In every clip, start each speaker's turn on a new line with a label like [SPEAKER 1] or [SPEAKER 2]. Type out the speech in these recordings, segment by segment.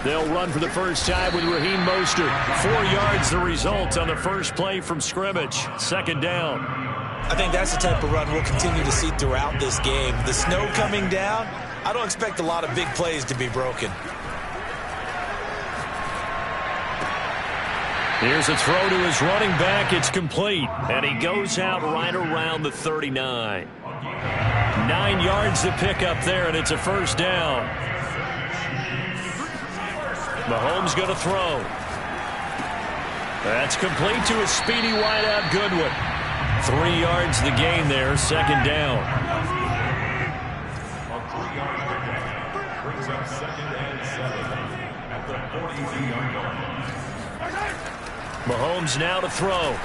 [SPEAKER 1] They'll run for the first time with Raheem Mostert. 4 yards the result on the first play from scrimmage. Second down.
[SPEAKER 2] I think that's the type of run we'll continue to see throughout this game. The snow coming down, I don't expect a lot of big plays to be broken.
[SPEAKER 1] Here's a throw to his running back. It's complete. And he goes out right around the 39. 9 yards to pick up there, and it's a first down. Mahomes going to throw. That's complete to a speedy wideout Goodwin. 3 yards the gain there, second down. Mahomes now to throw.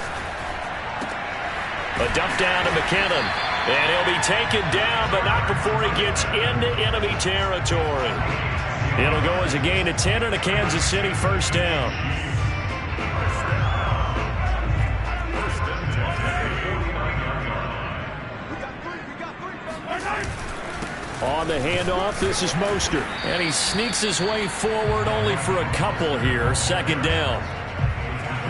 [SPEAKER 1] A dump down to McKinnon. And he'll be taken down, but not before he gets into enemy territory. It'll go as a gain of 10 and a Kansas City first down. On the handoff, this is Mostert. And he sneaks his way forward only for a couple here. Second down.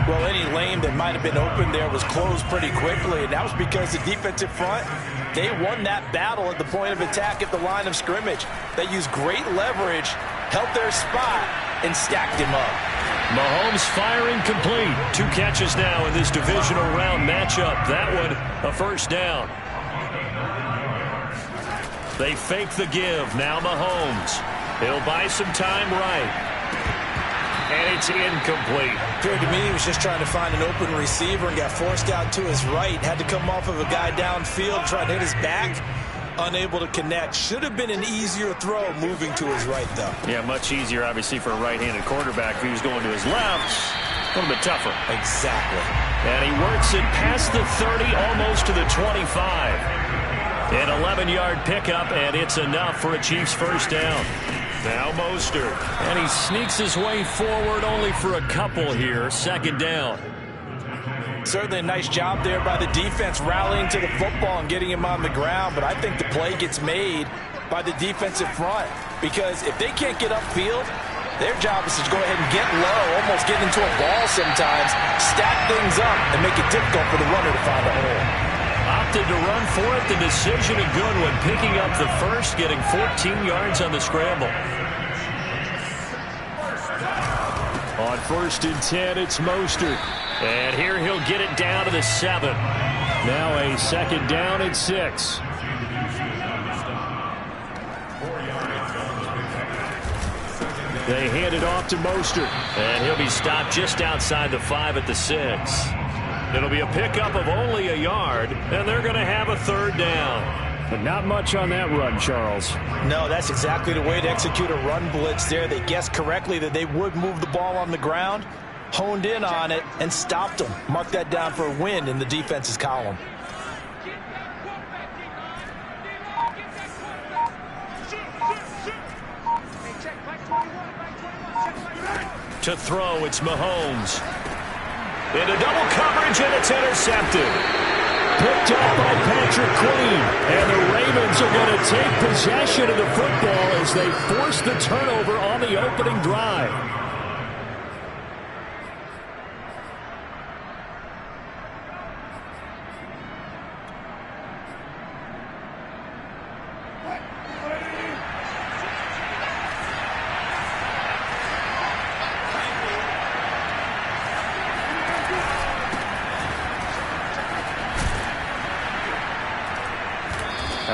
[SPEAKER 2] Well, any lane that might have been open there was closed pretty quickly, and that was because the defensive front, they won that battle at the point of attack at the line of scrimmage. They used great leverage, held their spot, and stacked him up.
[SPEAKER 1] Mahomes firing complete. 2 catches now in this divisional round matchup. That one, a first down. They fake the give. Now Mahomes. He'll buy some time right. And it's incomplete.
[SPEAKER 2] Appeared to me he was just trying to find an open receiver and got forced out to his right. Had to come off of a guy downfield, trying to hit his back. Unable to connect. Should have been an easier throw moving to his right, though.
[SPEAKER 1] Yeah, much easier, obviously, for a right-handed quarterback. If he was going to his left, a little bit tougher.
[SPEAKER 2] Exactly.
[SPEAKER 1] And he works it past the 30, almost to the 25. An 11-yard pickup, and it's enough for a Chiefs first down. Now Mostert. And he sneaks his way forward only for a couple here. Second down.
[SPEAKER 2] Certainly a nice job there by the defense rallying to the football and getting him on the ground. But I think the play gets made by the defensive front. Because if they can't get upfield, their job is to go ahead and get low, almost get into a ball sometimes, stack things up, and make it difficult for the runner to find a hole.
[SPEAKER 1] Opted to run for it. The decision of Goodwin picking up the first, getting 14 yards on the scramble. On 1st and 10, it's Mostert. And here he'll get it down to the 7. Now a second down and 6. They hand it off to Mostert. And he'll be stopped just outside the 5 at the 6. It'll be a pickup of only a yard, and they're going to have a third down. But not much on that run, Charles.
[SPEAKER 2] No, that's exactly the way to execute a run blitz there. They guessed correctly that they would move the ball on the ground, honed in on it, and stopped them. Mark that down for a win in the defense's column.
[SPEAKER 1] To throw, it's Mahomes. Into double coverage, and it's intercepted. Picked up by Patrick Queen. And the Ravens are going to take possession of the football as they force the turnover on the opening drive.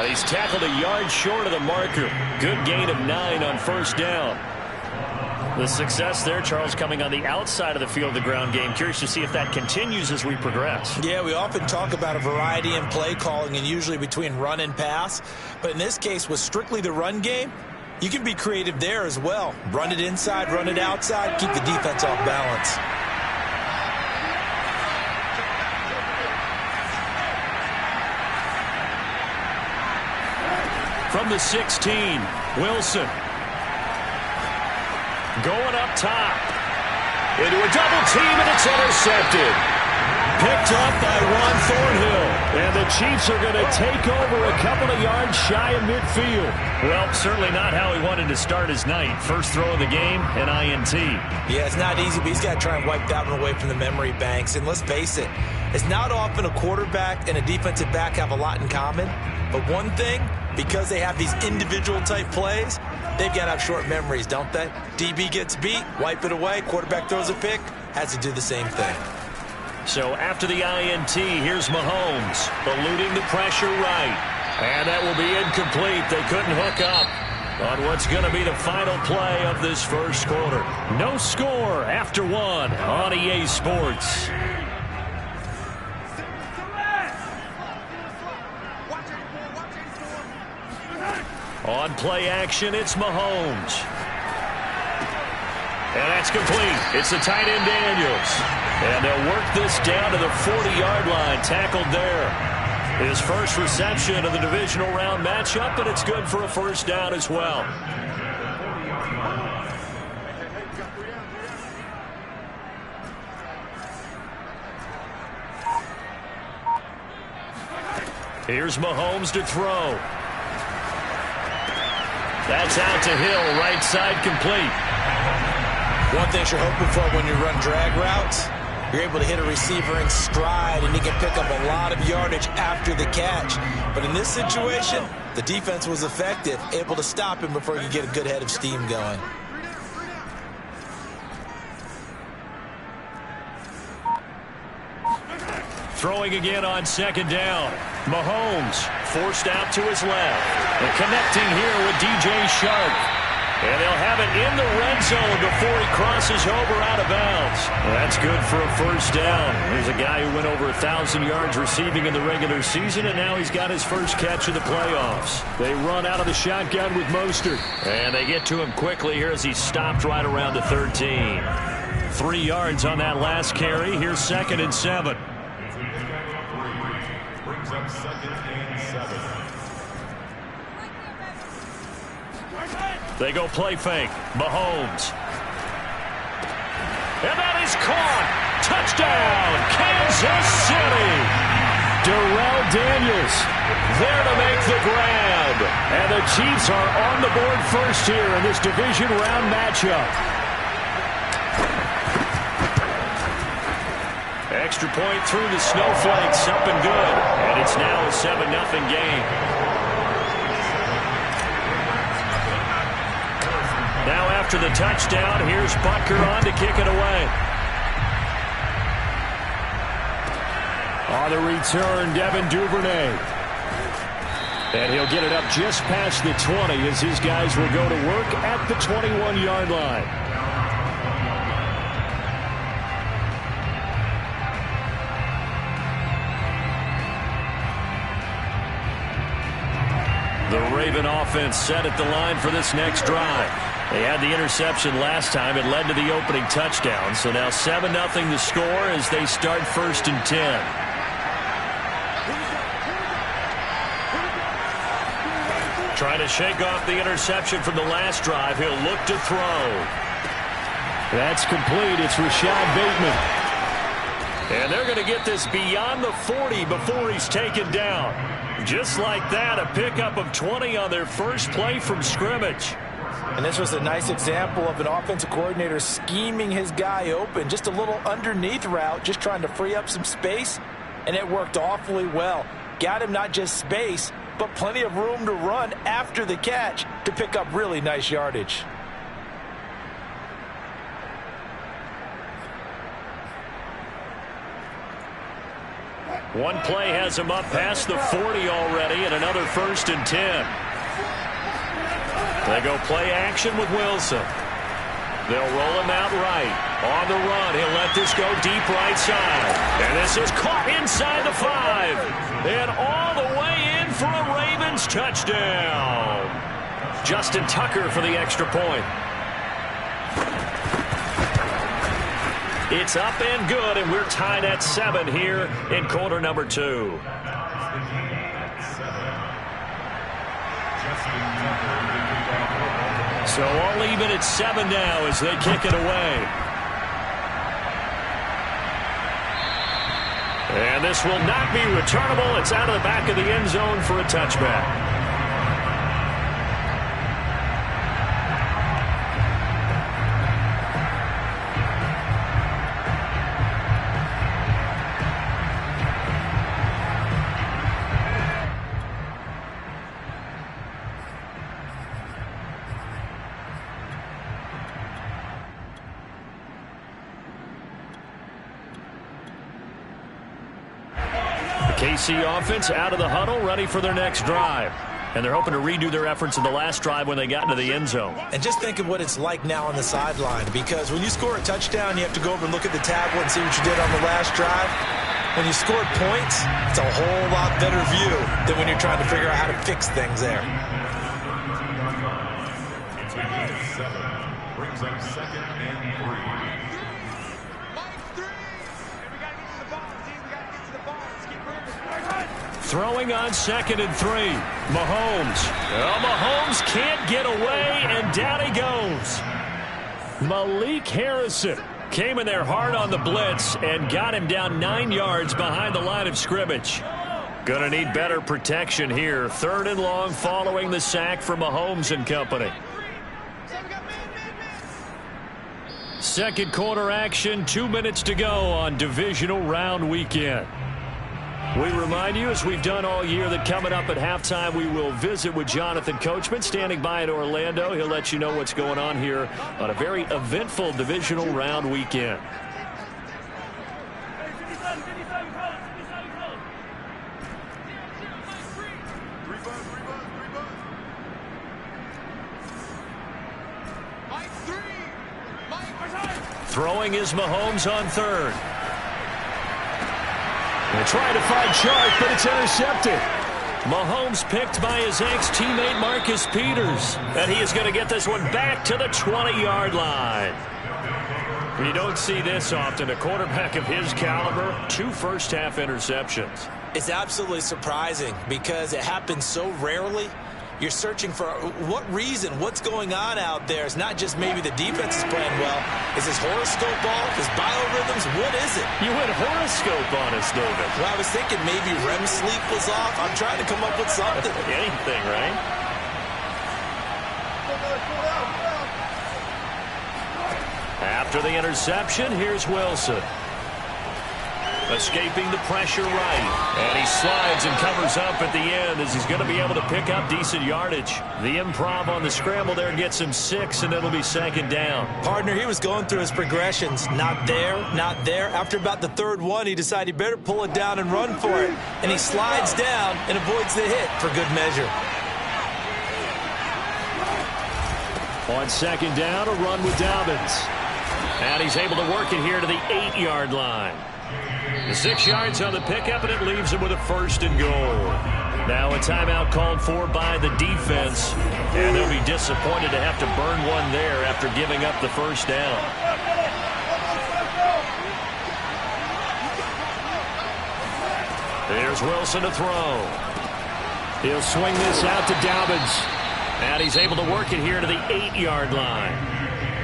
[SPEAKER 1] He's tackled a yard short of the marker. Good gain of 9 on first down. The success there, Charles, coming on the outside of the field, the ground game. Curious to see if that continues as we progress.
[SPEAKER 2] Yeah, we often talk about a variety in play calling and usually between run and pass. But in this case, with strictly the run game, you can be creative there as well. Run it inside, run it outside, keep the defense off balance.
[SPEAKER 1] From the 16, Wilson. Going up top. Into a double team, and it's intercepted. picked up by Juan Thornhill. And the Chiefs are going to take over a couple of yards shy of midfield.
[SPEAKER 3] Well, certainly not how he wanted to start his night. First throw of the game, an INT.
[SPEAKER 2] Yeah, it's not easy, but he's got to try and wipe that one away from the memory banks. And let's face it, it's not often a quarterback and a defensive back have a lot in common. But one thing, because they have these individual type plays, they've got to have short memories, don't they? DB gets beat, wipe it away, quarterback throws a pick, has to do the same thing.
[SPEAKER 1] So after the INT, here's Mahomes, eluding the pressure right. And that will be incomplete. They couldn't hook up on what's going to be the final play of this first quarter. No score after one on EA Sports. On play action, it's Mahomes. And that's complete. It's the tight end Daniels. And they'll work this down to the 40-yard line, tackled there. His first reception of the divisional round matchup, and it's good for a first down as well. Here's Mahomes to throw. That's out to Hill, right side complete.
[SPEAKER 2] One thing you're hoping for when you run drag routes, you're able to hit a receiver in stride, and he can pick up a lot of yardage after the catch. But in this situation, the defense was effective, able to stop him before he could get a good head of steam going.
[SPEAKER 1] Throwing again on second down. Mahomes forced out to his left. And connecting here with DJ Shark. And they'll have it in the red zone before he crosses over out of bounds. Well, that's good for a first down. Here's a guy who went over 1,000 yards receiving in the regular season, and now he's got his first catch of the playoffs. They run out of the shotgun with Mostert. And they get to him quickly here as he stopped right around the 13. 3 yards on that last carry. Here's 2nd and 7. Brings up 2nd and 7. They go play fake. Mahomes. And that is caught. Touchdown, Kansas City. Darrell Daniels there to make the grab. And the Chiefs are on the board first here in this division round matchup. Extra point through the snowflakes, up and good. And it's now a 7-0 game. Now after the touchdown, here's Butker on to kick it away. On the return, Devin Duvernay. And he'll get it up just past the 20 as his guys will go to work at the 21-yard line. The Raven offense set at the line for this next drive. They had the interception last time. It led to the opening touchdown. So now 7-0 the score as they start 1st and 10. Trying to shake off the interception from the last drive. He'll look to throw. That's complete. It's Rashad Bateman. And they're going to get this beyond the 40 before he's taken down. Just like that, a pickup of 20 on their first play from scrimmage.
[SPEAKER 2] And this was a nice example of an offensive coordinator scheming his guy open. Just a little underneath route, just trying to free up some space, and it worked awfully well. Got him not just space, but plenty of room to run after the catch to pick up really nice yardage.
[SPEAKER 1] One play has him up past the 40 already, and another 1st and 10. They go play action with Wilson. They'll roll him out right. On the run, he'll let this go deep right side. And this is caught inside the 5. And all the way in for a Ravens touchdown. Justin Tucker for the extra point. It's up and good, and we're tied at 7 here in quarter number 2. So all even at 7 now as they kick it away.
[SPEAKER 3] And this will not be returnable. It's out of the back of the end zone for a touchback. KC offense out of the huddle, ready for their next drive. And they're hoping to redo their efforts in the last drive when they got into the end zone.
[SPEAKER 2] And just think of what it's like now on the sideline, because when you score a touchdown, you have to go over and look at the tablet and see what you did on the last drive. When you scored points, it's a whole lot better view than when you're trying to figure out how to fix things there.
[SPEAKER 4] Brings up 2nd and 3.
[SPEAKER 3] Throwing on 2nd and 3. Mahomes. Well, Mahomes can't get away, and down he goes. Malik Harrison came in there hard on the blitz and got him down 9 yards behind the line of scrimmage. Gonna need better protection here. 3rd and long following the sack for Mahomes and company. Second quarter action, 2 minutes to go on divisional round weekend. We remind you, as we've done all year, that coming up at halftime, we will visit with Jonathan Coachman, standing by in Orlando. He'll let you know what's going on here on a very eventful divisional round weekend. Throwing is Mahomes on 3rd. They're trying to find Chark, but it's intercepted. Mahomes picked by his ex-teammate Marcus Peters. And he is going to get this one back to the 20-yard line. You don't see this often. A quarterback of his caliber, 2 first-half interceptions.
[SPEAKER 2] It's absolutely surprising because it happens so rarely. You're searching for what reason, what's going on out there. It's not just maybe the defense is playing well. Is his horoscope off? His biorhythms? What is it?
[SPEAKER 3] You went horoscope on us, David.
[SPEAKER 2] Well, I was thinking maybe REM sleep was off. I'm trying to come up with something.
[SPEAKER 3] Anything, right? After the interception, here's Wilson. Escaping the pressure right. And he slides and covers up at the end as he's going to be able to pick up decent yardage. The improv on the scramble there gets him 6, and it'll be 2nd down.
[SPEAKER 2] Partner, he was going through his progressions. Not there, not there. After about the 3rd one, he decided he better pull it down and run for it. And he slides down and avoids the hit for good measure.
[SPEAKER 3] On 2nd down, a run with Dobbins. And he's able to work it here to the 8-yard line. The 6 yards on the pickup, and it leaves him with a 1st and goal. Now a timeout called for by the defense, and they'll be disappointed to have to burn one there after giving up the 1st down. Here's Wilson to throw. He'll swing this out to Dobbins, and he's able to work it here to the 8-yard line.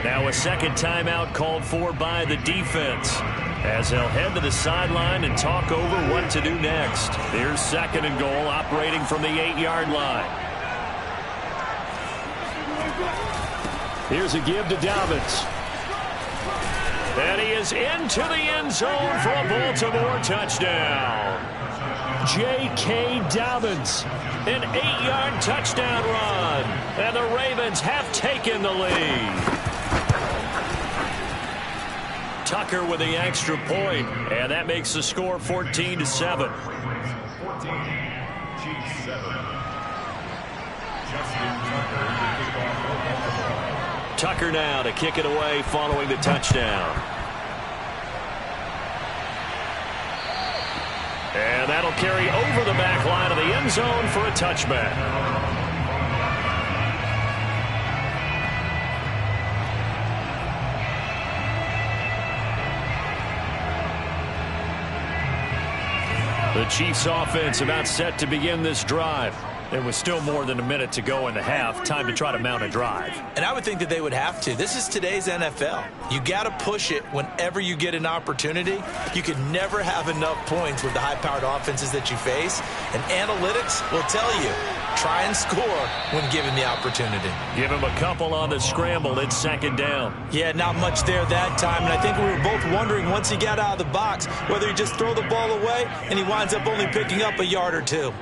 [SPEAKER 3] Now a 2nd timeout called for by the defense, as they'll head to the sideline and talk over what to do next. Here's 2nd and goal, operating from the 8-yard line. Here's a give to Dobbins. And he is into the end zone for a Baltimore touchdown. J.K. Dobbins, an 8-yard touchdown run. And the Ravens have taken the lead. Tucker with the extra point, and that makes the score 14-7.
[SPEAKER 4] 14-7.
[SPEAKER 3] Tucker now to kick it away following the touchdown. And that'll carry over the back line of the end zone for a touchback. The Chiefs offense about set to begin this drive. There was still more than a minute to go in the half. Time to try to mount a drive.
[SPEAKER 2] And I would think that they would have to. This is today's NFL. You got to push it whenever you get an opportunity. You can never have enough points with the high-powered offenses that you face. And analytics will tell you, try and score when given the opportunity.
[SPEAKER 3] Give him a couple on the scramble. It's second down.
[SPEAKER 2] Yeah, not much there that time. And I think we were both wondering once he got out of the box whether he just throw the ball away and he winds up only picking up a yard or two.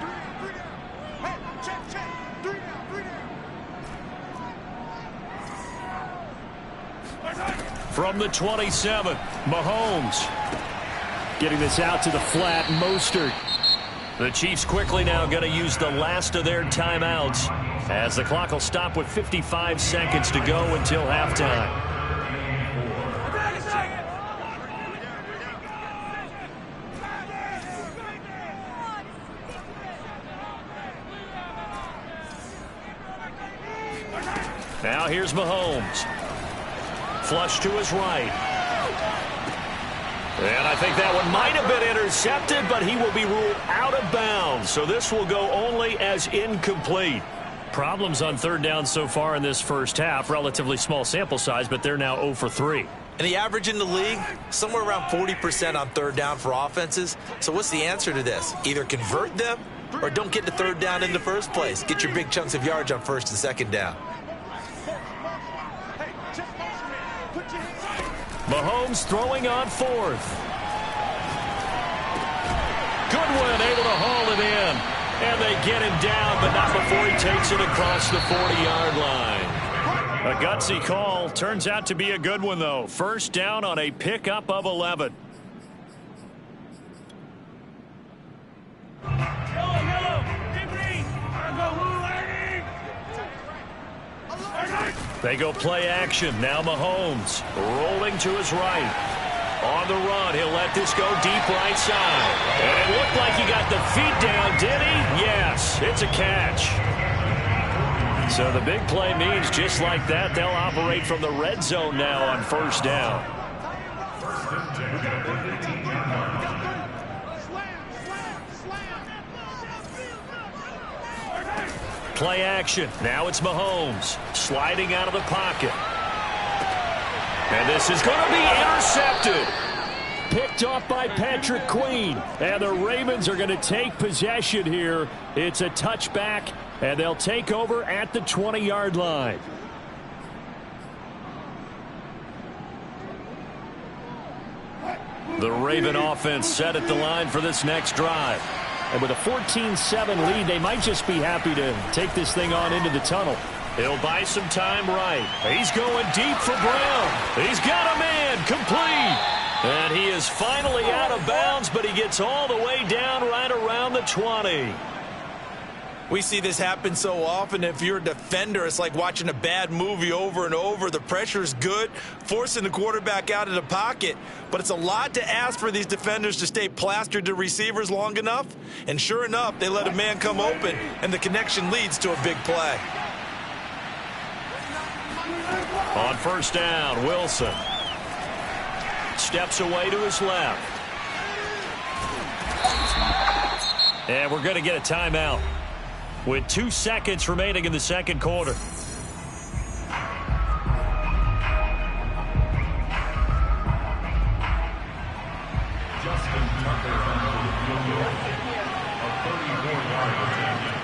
[SPEAKER 3] From the 27, Mahomes getting this out to the flat. Mostert. The Chiefs quickly now going to use the last of their timeouts as the clock will stop with 55 seconds to go until halftime. Now here's Mahomes. Flush to his right. And I think that one might have been intercepted, but he will be ruled out of bounds. So this will go only as incomplete. Problems on third down so far in this first half. Relatively small sample size, but they're now 0 for 3.
[SPEAKER 2] And the average in the league, somewhere around 40% on third down for offenses. So what's the answer to this? Either convert them or don't get to third down in the first place. Get your big chunks of yards on first and second down.
[SPEAKER 3] Mahomes throwing on fourth. Goodwin able to haul it in. And they get him down, but not before he takes it across the 40-yard line. A gutsy call. Turns out to be a good one, though. First down on a pickup of 11. They go play action. Now Mahomes rolling to his right. On the run, he'll let this go deep right side. And it looked like he got the feet down, did he? Yes, it's a catch. So the big play means just like that, they'll operate from the red zone now on first down. Play action. Now it's Mahomes sliding out of the pocket. And this is going to be intercepted. Picked off by Patrick Queen. And the Ravens are going to take possession here. It's a touchback, and they'll take over at the 20-yard line. The Raven offense set at the line for this next drive. And with a 14-7 lead, they might just be happy to take this thing on into the tunnel. He'll buy some time right. He's going deep for Brown. He's got a man complete. And he is finally out of bounds, but he gets all the way down right around the 20.
[SPEAKER 2] We see this happen so often. If you're a defender, it's like watching a bad movie over and over. The pressure is good, forcing the quarterback out of the pocket. But it's a lot to ask for these defenders to stay plastered to receivers long enough. And sure enough, they let a man come open, and the connection leads to a big play.
[SPEAKER 3] On first down, Wilson steps away to his left. And we're going to get a timeout with 2 seconds remaining in the second quarter.
[SPEAKER 4] Justin Tucker on the field goal. A 34-yard attempt.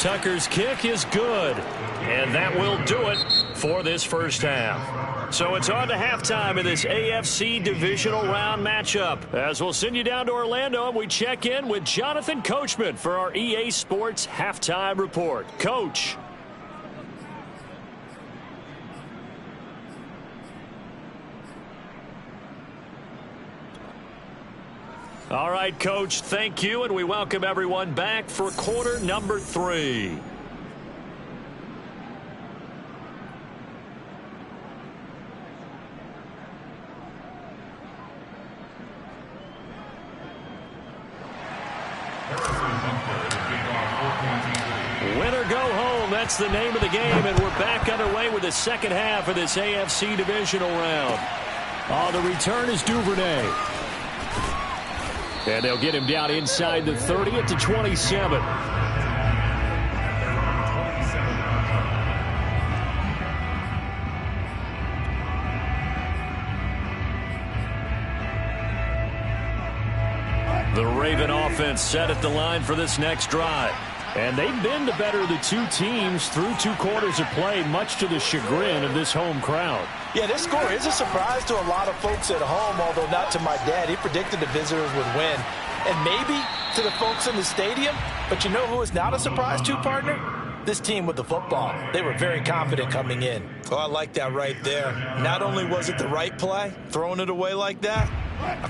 [SPEAKER 3] Tucker's kick is good, and that will do it for this first half. So it's on to halftime in this AFC divisional round matchup. As we'll send you down to Orlando, and we check in with Jonathan Coachman for our EA Sports Halftime Report. Coach. All right, Coach, thank you, and we welcome everyone back for quarter number 3. Win or go home, that's the name of the game, and we're back underway with the second half of this AFC divisional round. On the return is Duvernay. And they'll get him down inside the 30 at the 27. The Raven offense set at the line for this next drive. And they've been the better of the two teams through 2 quarters of play, much to the chagrin of this home crowd.
[SPEAKER 2] Yeah, this score is a surprise to a lot of folks at home, although not to my dad. He predicted the visitors would win. And maybe to the folks in the stadium. But you know who is not a surprise to, partner? This team with the football. They were very confident coming in. Oh, I like that right there. Not only was it the right play, throwing it away like that,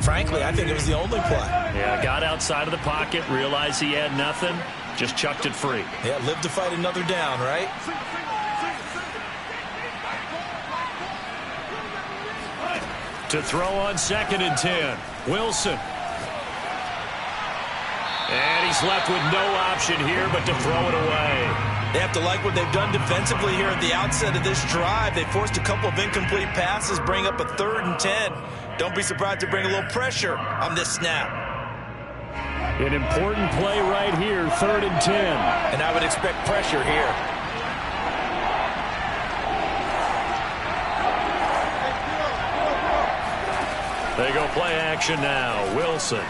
[SPEAKER 2] frankly, I think it was the only play.
[SPEAKER 3] Yeah, got outside of the pocket, realized he had nothing, just chucked it free.
[SPEAKER 2] Yeah, live to fight another down, right?
[SPEAKER 3] To throw on 2nd and 10, Wilson. And he's left with no option here but to throw it away.
[SPEAKER 2] They have to like what they've done defensively here at the outset of this drive. They forced a couple of incomplete passes, bring up a 3rd and 10. Don't be surprised to bring a little pressure on this snap.
[SPEAKER 3] An important play right here, 3rd and 10.
[SPEAKER 2] And I would expect pressure here.
[SPEAKER 3] They go play action now. Wilson.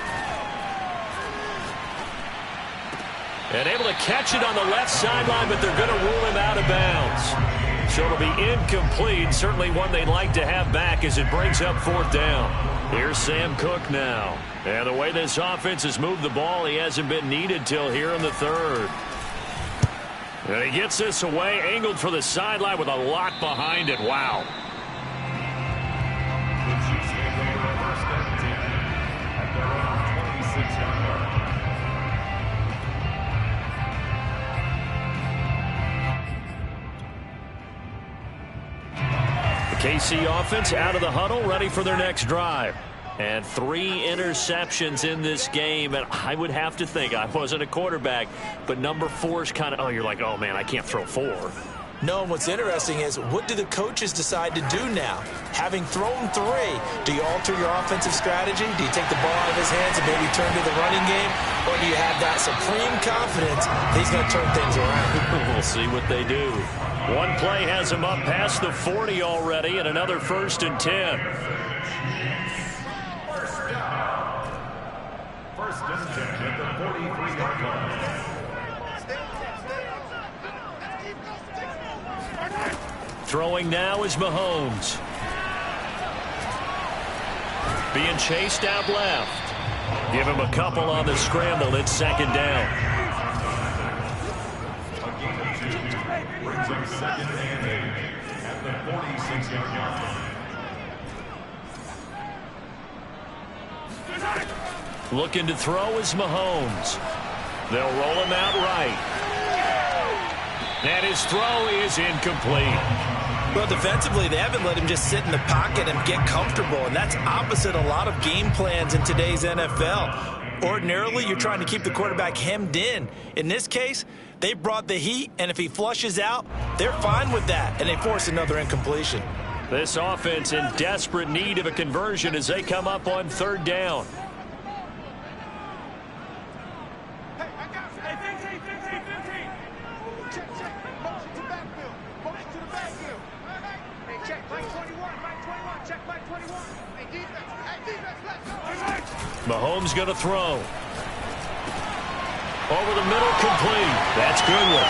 [SPEAKER 3] And able to catch it on the left sideline, but they're going to rule him out of bounds. So it'll be incomplete. Certainly one they'd like to have back as it brings up 4th down. Here's Sam Cook now. And the way this offense has moved the ball, he hasn't been needed till here in the 3rd. And he gets this away, angled for the sideline with a lot behind it. Wow.
[SPEAKER 4] The Chiefs take over 1st and 10 at their own 26-yard line.
[SPEAKER 3] The KC offense out of the huddle, ready for their next drive. And 3 interceptions in this game. And I would have to think, I wasn't a quarterback, but number 4 is kind of, oh, you're like, oh, man, I can't throw 4.
[SPEAKER 2] No, and what's interesting is, what do the coaches decide to do now? Having thrown 3, do you alter your offensive strategy? Do you take the ball out of his hands and maybe turn to the running game? Or do you have that supreme confidence that he's going to turn things around?
[SPEAKER 3] We'll see what they do. One play has him up past the 40 already, and another 1st and 10.
[SPEAKER 4] First down. 1st and 10 at the 43-yard line.
[SPEAKER 3] Throwing now is Mahomes. Being chased out left. Give him a couple on the scramble. It's 2nd down.
[SPEAKER 4] A gain of 2 brings up 2nd and 8 at the 46-yard line.
[SPEAKER 3] Looking to throw is Mahomes. They'll roll him out right. And his throw is incomplete.
[SPEAKER 2] Well, defensively, they haven't let him just sit in the pocket and get comfortable, and that's opposite a lot of game plans in today's NFL. Ordinarily, you're trying to keep the quarterback hemmed in. In this case, they brought the heat, and if he flushes out, they're fine with that, and they force another incompletion.
[SPEAKER 3] This offense in desperate need of a conversion as they come up on 3rd down. Mahomes going to throw. Over the middle, complete. That's Goodwin.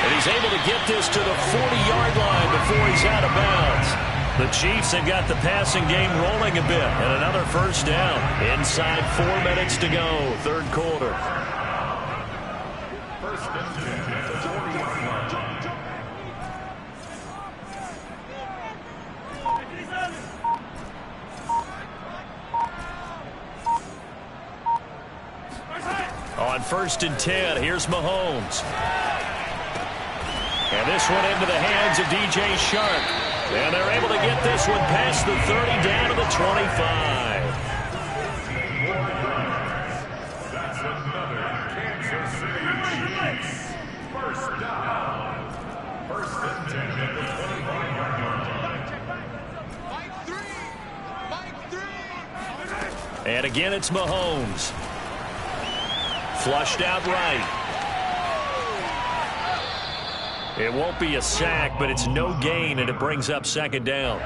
[SPEAKER 3] And he's able to get this to the 40-yard line before he's out of bounds. The Chiefs have got the passing game rolling a bit. And another 1st down. Inside 4 minutes to go, 3rd quarter.
[SPEAKER 4] 1st and 10 at the 40-yard line.
[SPEAKER 3] On 1st and 10, here's Mahomes. And this one into the hands of DJ Shark. And they're able to get this one past the 30 down to the 25.
[SPEAKER 4] That's another Kansas City Chiefs 1st down. 1st and 10 at the 25-yard line.
[SPEAKER 3] And again, it's Mahomes. Flushed out right. It won't be a sack, but it's no gain, and it brings up second down.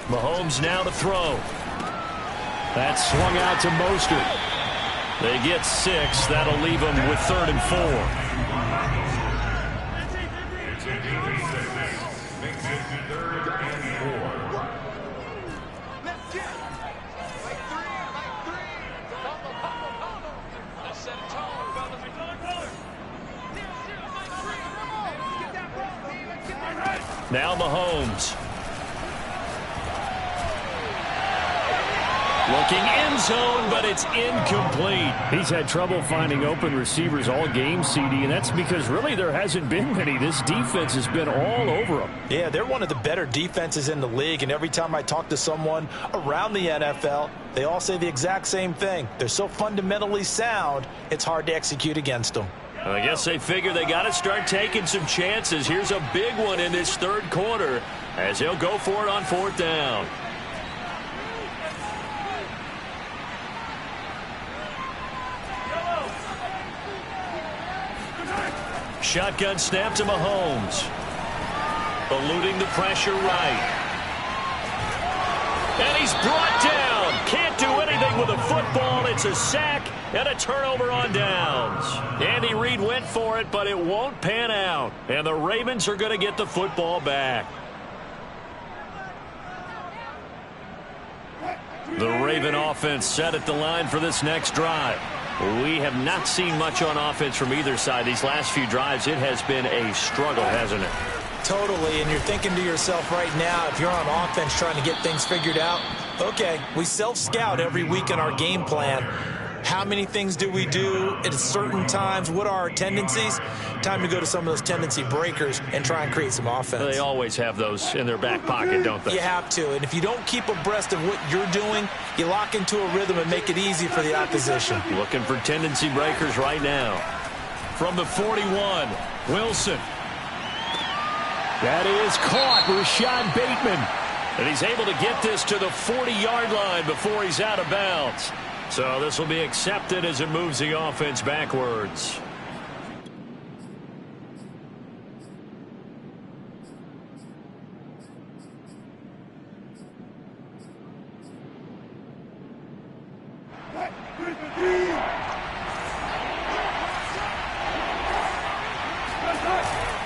[SPEAKER 3] Mahomes now to throw. That's swung out to Mostert. They get 6. That'll leave them with 3rd and 4. Now Mahomes. Looking end zone, but it's incomplete.
[SPEAKER 1] He's had trouble finding open receivers all game, CD, and that's because really there hasn't been many. This defense has been all over them.
[SPEAKER 2] Yeah, they're one of the better defenses in the league, and every time I talk to someone around the NFL, they all say the exact same thing. They're so fundamentally sound, it's hard to execute against them.
[SPEAKER 3] I guess they figure they got to start taking some chances. Here's a big one in this third quarter as he'll go for it on 4th down. Shotgun snap to Mahomes. Eluding the pressure right. And he's brought down. Can't do anything with a football. It's a sack and a turnover on downs. Andy Reid went for it, but it won't pan out. And the Ravens are going to get the football back. The Raven offense set at the line for this next drive. We have not seen much on offense from either side. These last few drives, it has been a struggle, hasn't it?
[SPEAKER 2] Totally, and you're thinking to yourself right now, if you're on offense trying to get things figured out, okay, we self-scout every week in our game plan. How many things do we do at certain times? What are our tendencies? Time to go to some of those tendency breakers and try and create some offense.
[SPEAKER 3] They always have those in their back pocket, don't they?
[SPEAKER 2] You have to, and if you don't keep abreast of what you're doing, you lock into a rhythm and make it easy for the opposition.
[SPEAKER 3] Looking for tendency breakers right now. From the 41, Wilson. That is caught. Rashad Bateman. And he's able to get this to the 40-yard line before he's out of bounds. So this will be accepted as it moves the offense backwards.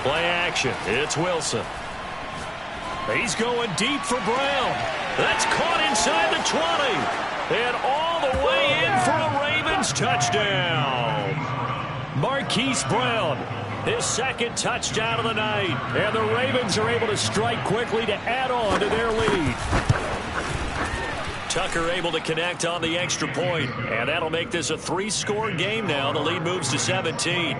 [SPEAKER 3] Play action. It's Wilson. He's going deep for Brown. That's caught inside the 20. And all the way in for a Ravens touchdown. Marquise Brown, his second touchdown of the night. And the Ravens are able to strike quickly to add on to their lead. Tucker able to connect on the extra point. And that'll make this a 3-score game now. The lead moves to 17.